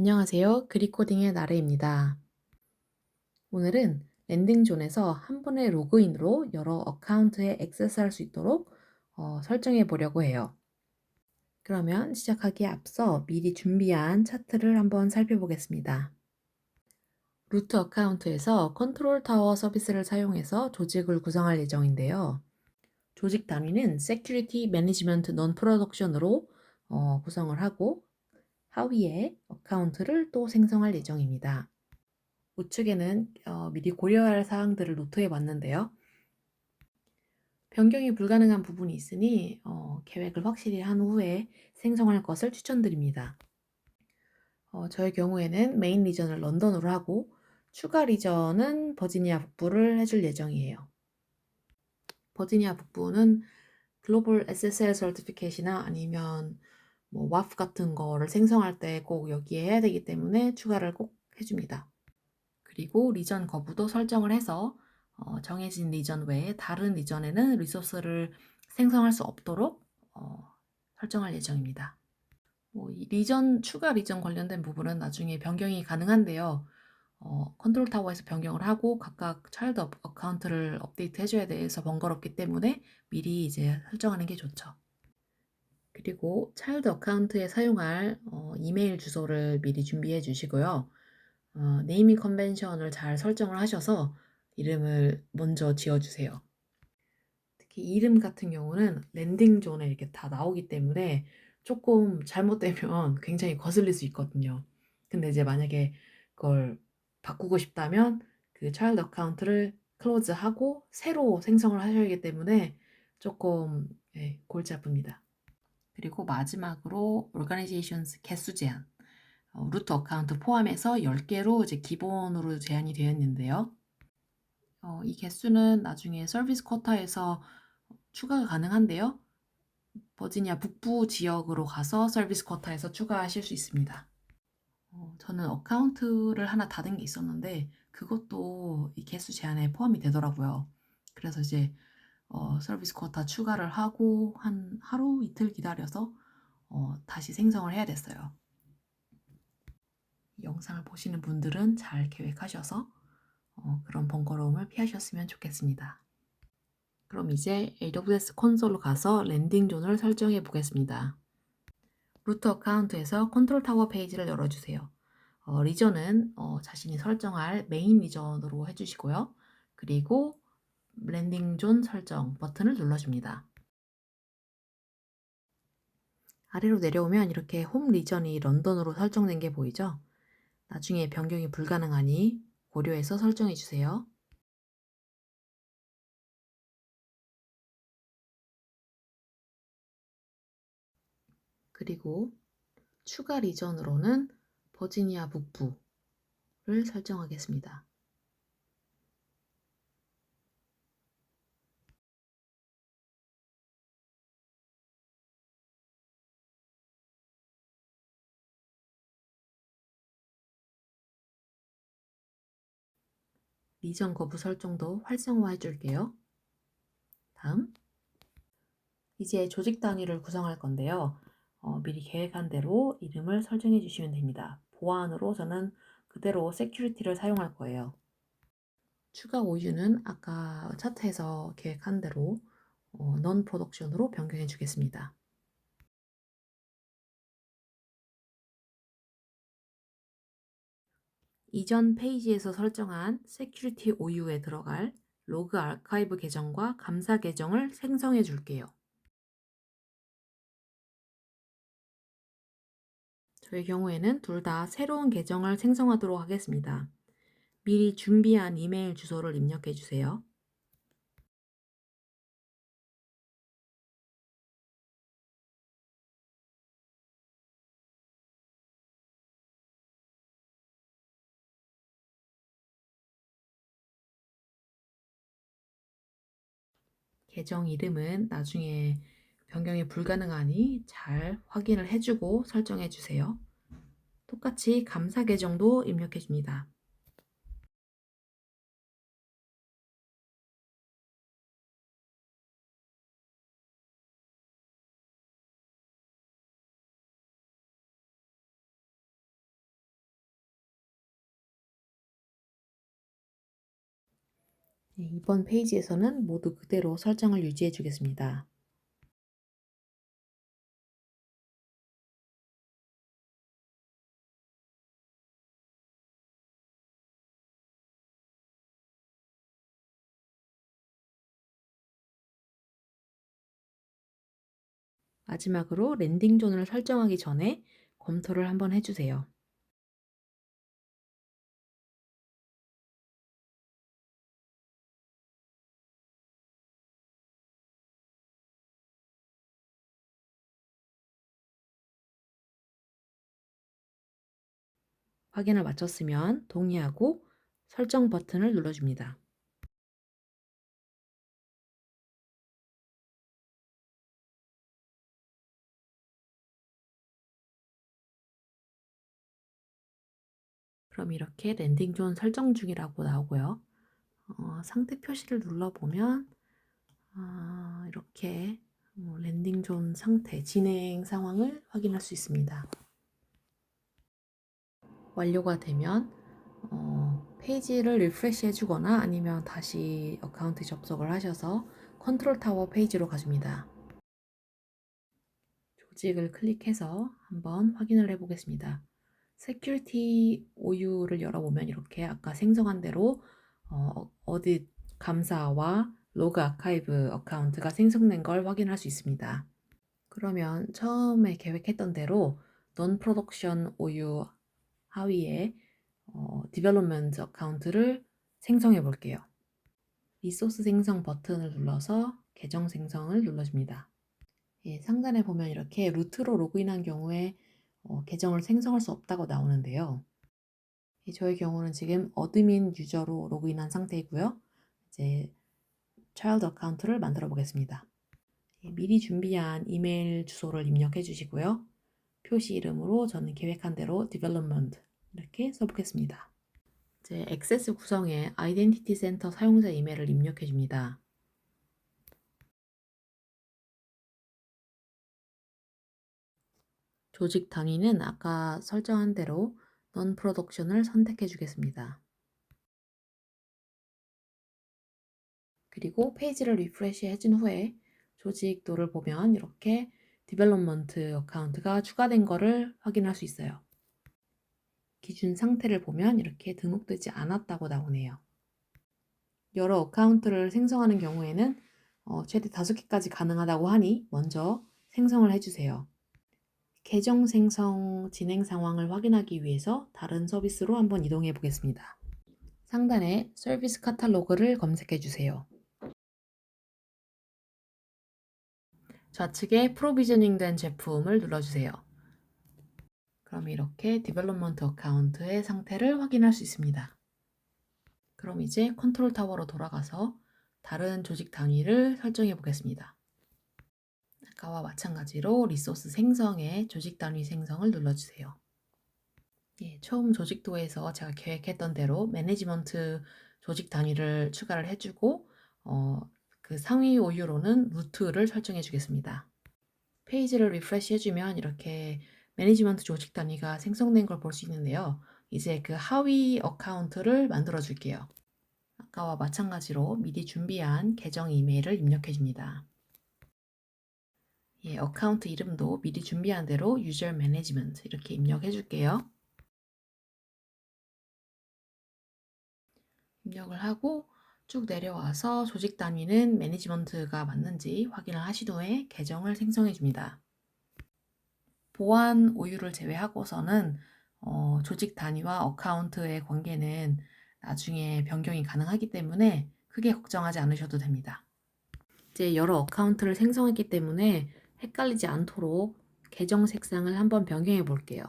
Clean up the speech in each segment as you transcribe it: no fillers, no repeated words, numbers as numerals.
안녕하세요. 그리코딩의 나래입니다. 오늘은 랜딩존에서 한 번의 로그인으로 여러 어카운트에 액세스할 수 있도록 설정해 보려고 해요. 그러면 시작하기에 앞서 미리 준비한 차트를 한번 살펴보겠습니다. 루트 어카운트에서 컨트롤 타워 서비스를 사용해서 조직을 구성할 예정인데요. 조직 단위는 Security Management Non-Production으로 구성을 하고 하위에 어카운트를 또 생성할 예정입니다. 우측에는 미리 고려해야 할 사항들을 노트해 봤는데요. 변경이 불가능한 부분이 있으니 계획을 확실히 한 후에 생성할 것을 추천드립니다. 저의 경우에는 메인 리전을 런던으로 하고 추가 리전은 버지니아 북부를 해줄 예정이에요. 버지니아 북부는 글로벌 SSL 서티피케이트나 아니면 뭐 WAF 같은 거를 생성할 때 꼭 여기에 해야 되기 때문에 추가를 꼭 해줍니다. 그리고 리전 거부도 설정을 해서 정해진 리전 외에 다른 리전에는 리소스를 생성할 수 없도록 설정할 예정입니다. 추가 리전 관련된 부분은 나중에 변경이 가능한데요. 컨트롤 타워에서 변경을 하고 각각 차일드 어카운트를 업데이트 해줘야 돼서 번거롭기 때문에 미리 이제 설정하는 게 좋죠. 그리고 차일드 어카운트에 사용할 이메일 주소를 미리 준비해 주시고요. 네이밍 컨벤션을 잘 설정을 하셔서 이름을 먼저 지어주세요. 특히 이름 같은 경우는 랜딩 존에 이렇게 다 나오기 때문에 조금 잘못되면 굉장히 거슬릴 수 있거든요. 근데 이제 만약에 그걸 바꾸고 싶다면 그 차일드 어카운트를 클로즈하고 새로 생성을 하셔야 하기 때문에 조금 골치 아픕니다. 그리고 마지막으로 Organizations 개수 제한. 루트 어카운트 포함해서 10개로 이제 기본으로 제한이 되어 있는데요. 이 개수는 나중에 서비스 쿼터에서 추가가 가능한데요. 버지니아 북부 지역으로 가서 서비스 쿼터에서 추가하실 수 있습니다. 저는 어카운트를 하나 닫은 게 있었는데 그것도 이 개수 제한에 포함이 되더라고요. 그래서 이제 서비스 쿼터 추가를 하고 한 하루 이틀 기다려서 다시 생성을 해야 됐어요. 영상을 보시는 분들은 잘 계획하셔서 그런 번거로움을 피하셨으면 좋겠습니다. 그럼 이제 AWS 콘솔로 가서 랜딩 존을 설정해 보겠습니다. 루트 어카운트에서 컨트롤 타워 페이지를 열어주세요. 리전은 자신이 설정할 메인 리전으로 해주시고요. 그리고 랜딩 존 설정 버튼을 눌러줍니다. 아래로 내려오면 이렇게 홈 리전이 런던으로 설정된 게 보이죠? 나중에 변경이 불가능하니 고려해서 설정해 주세요. 그리고 추가 리전으로는 버지니아 북부를 설정하겠습니다. 리전 거부 설정도 활성화해 줄게요. 다음, 이제 조직 단위를 구성할 건데요. 미리 계획한 대로 이름을 설정해 주시면 됩니다. 보안으로 저는 그대로 security를 사용할 거예요. 추가 OU는 아까 차트에서 계획한 대로 non-production으로 변경해 주겠습니다. 이전 페이지에서 설정한 Security OU에 들어갈 로그 아카이브 계정과 감사 계정을 생성해 줄게요. 저의 경우에는 둘 다 새로운 계정을 생성하도록 하겠습니다. 미리 준비한 이메일 주소를 입력해 주세요. 계정 이름은 나중에 변경이 불가능하니 잘 확인을 해주고 설정해 주세요. 똑같이 감사 계정도 입력해 줍니다. 이번 페이지에서는 모두 그대로 설정을 유지해 주겠습니다. 마지막으로 랜딩 존을 설정하기 전에 검토를 한번 해주세요. 확인을 마쳤으면 동의하고 설정 버튼을 눌러줍니다. 그럼 이렇게 랜딩 존 설정 중이라고 나오고요. 상태 표시를 눌러보면 이렇게 랜딩 존 상태, 진행 상황을 확인할 수 있습니다. 완료가 되면 페이지를 리프레시 해주거나 아니면 다시 어카운트 접속을 하셔서 컨트롤 타워 페이지로 가줍니다. 조직을 클릭해서 한번 확인을 해보겠습니다. 세큐리티 OU를 열어보면 이렇게 아까 생성한 대로 어딧 감사와 로그 아카이브 어카운트가 생성된 걸 확인할 수 있습니다. 그러면 처음에 계획했던 대로 non production OU 하위에 디벨롭먼트 어카운트를 생성해 볼게요. 리소스 생성 버튼을 눌러서 계정 생성을 눌러줍니다. 상단에 보면 이렇게 루트로 로그인한 경우에 계정을 생성할 수 없다고 나오는데요. 저의 경우는 지금 어드민 유저로 로그인한 상태이고요. 이제 차일드 어카운트를 만들어 보겠습니다. 미리 준비한 이메일 주소를 입력해 주시고요. 표시 이름으로 저는 계획한 대로 development 이렇게 써보겠습니다. 이제 액세스 구성에 아이덴티티 센터 사용자 이메일을 입력해 줍니다. 조직 단위는 아까 설정한 대로 non production을 선택해 주겠습니다. 그리고 페이지를 리프레시 해준 후에 조직도를 보면 이렇게 디벨롭먼트 어카운트가 추가된 것을 확인할 수 있어요. 기준 상태를 보면 이렇게 등록되지 않았다고 나오네요. 여러 어카운트를 생성하는 경우에는 최대 5개까지 가능하다고 하니 먼저 생성을 해주세요. 계정 생성 진행 상황을 확인하기 위해서 다른 서비스로 한번 이동해 보겠습니다. 상단에 서비스 카탈로그를 검색해 주세요. 좌측에 프로비저닝 된 제품을 눌러주세요. 그럼 이렇게 디벨롭먼트 어카운트의 상태를 확인할 수 있습니다. 그럼 이제 컨트롤 타워로 돌아가서 다른 조직 단위를 설정해 보겠습니다. 아까와 마찬가지로 리소스 생성에 조직 단위 생성을 눌러주세요. 처음 조직도에서 제가 계획했던 대로 매니지먼트 조직 단위를 추가를 해주고 그 상위 OU로는 루트를 설정해 주겠습니다. 페이지를 리프레시 해주면 이렇게 매니지먼트 조직 단위가 생성된 걸 볼 수 있는데요. 이제 그 하위 어카운트를 만들어 줄게요. 아까와 마찬가지로 미리 준비한 계정 이메일을 입력해 줍니다. 어카운트 이름도 미리 준비한 대로 유저 매니지먼트 이렇게 입력해 줄게요. 입력을 하고 쭉 내려와서 조직 단위는 매니지먼트가 맞는지 확인을 하신 후에 계정을 생성해 줍니다. 보안 오류를 제외하고서는 조직 단위와 어카운트의 관계는 나중에 변경이 가능하기 때문에 크게 걱정하지 않으셔도 됩니다. 이제 여러 어카운트를 생성했기 때문에 헷갈리지 않도록 계정 색상을 한번 변경해 볼게요.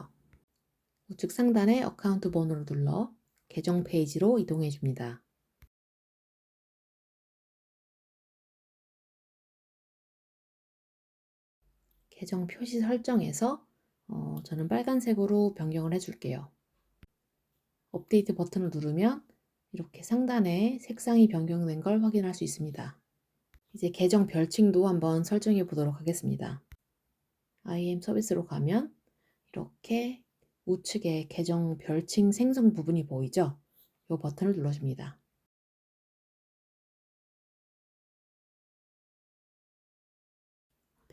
우측 상단에 어카운트 번호를 눌러 계정 페이지로 이동해 줍니다. 계정 표시 설정에서 저는 빨간색으로 변경을 해줄게요. 업데이트 버튼을 누르면 이렇게 상단에 색상이 변경된 걸 확인할 수 있습니다. 이제 계정 별칭도 한번 설정해 보도록 하겠습니다. IM 서비스로 가면 이렇게 우측에 계정 별칭 생성 부분이 보이죠? 이 버튼을 눌러줍니다.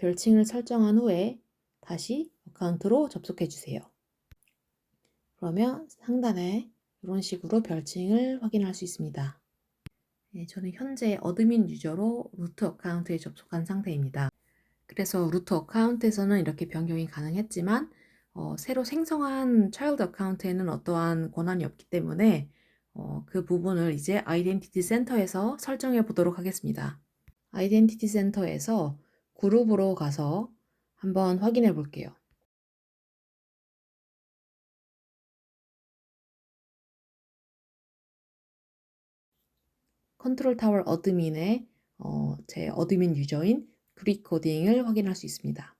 별칭을 설정한 후에 다시 어카운트로 접속해 주세요. 그러면 상단에 이런 식으로 별칭을 확인할 수 있습니다. 네, 저는 현재 어드민 유저로 루트 어카운트에 접속한 상태입니다. 그래서 루트 어카운트에서는 이렇게 변경이 가능했지만 새로 생성한 차일드 어카운트에는 어떠한 권한이 없기 때문에 그 부분을 이제 아이덴티티 센터에서 설정해 보도록 하겠습니다. 아이덴티티 센터에서 그룹으로 가서 한번 확인해 볼게요. 컨트롤 타워 어드민에 제 어드민 유저인 그릿 코딩을 확인할 수 있습니다.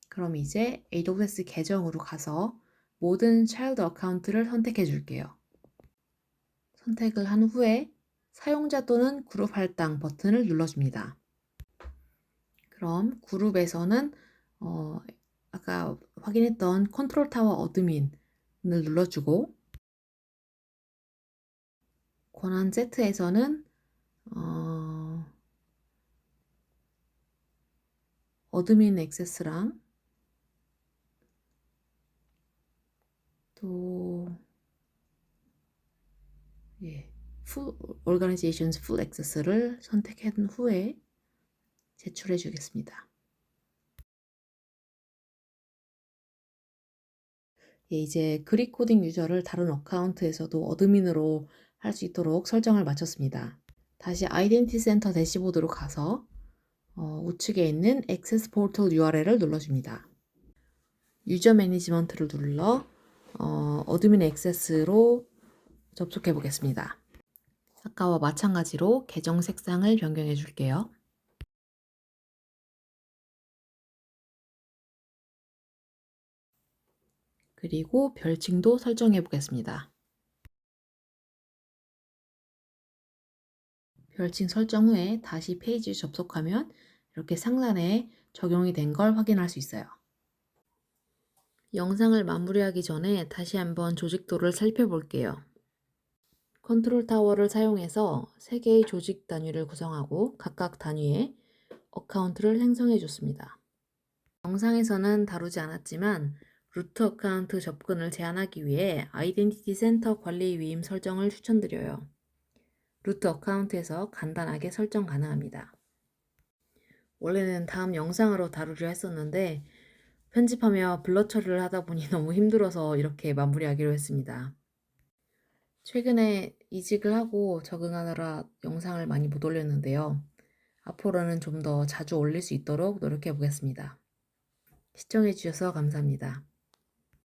그럼 이제 AWS 계정으로 가서 모든 차일드 어카운트를 선택해 줄게요. 선택을 한 후에 사용자 또는 그룹 할당 버튼을 눌러줍니다. 그럼 그룹에서는 아까 확인했던 컨트롤 타워 어드민을 눌러주고 권한 세트에서는 어드민 액세스랑 또 full organizations full access를 선택한 후에 제출해 주겠습니다. 이제 그릿 코딩 유저를 다른 어카운트에서도 어드민으로 할 수 있도록 설정을 마쳤습니다. 다시 아이덴티티 센터 대시보드로 가서 우측에 있는 액세스 포털 URL을 눌러줍니다. 유저 매니지먼트를 눌러 어드민 액세스로 접속해 보겠습니다. 아까와 마찬가지로 계정 색상을 변경해 줄게요. 그리고 별칭도 설정해 보겠습니다. 별칭 설정 후에 다시 페이지 접속하면 이렇게 상단에 적용이 된 걸 확인할 수 있어요. 영상을 마무리하기 전에 다시 한번 조직도를 살펴볼게요. 컨트롤 타워를 사용해서 3개의 조직 단위를 구성하고 각각 단위에 어카운트를 생성해 줬습니다. 영상에서는 다루지 않았지만 루트 어카운트 접근을 제한하기 위해 아이덴티티 센터 관리 위임 설정을 추천드려요. 루트 어카운트에서 간단하게 설정 가능합니다. 원래는 다음 영상으로 다루려 했었는데 편집하며 블러 처리를 하다 보니 너무 힘들어서 이렇게 마무리하기로 했습니다. 최근에 이직을 하고 적응하느라 영상을 많이 못 올렸는데요. 앞으로는 좀 더 자주 올릴 수 있도록 노력해 보겠습니다. 시청해 주셔서 감사합니다.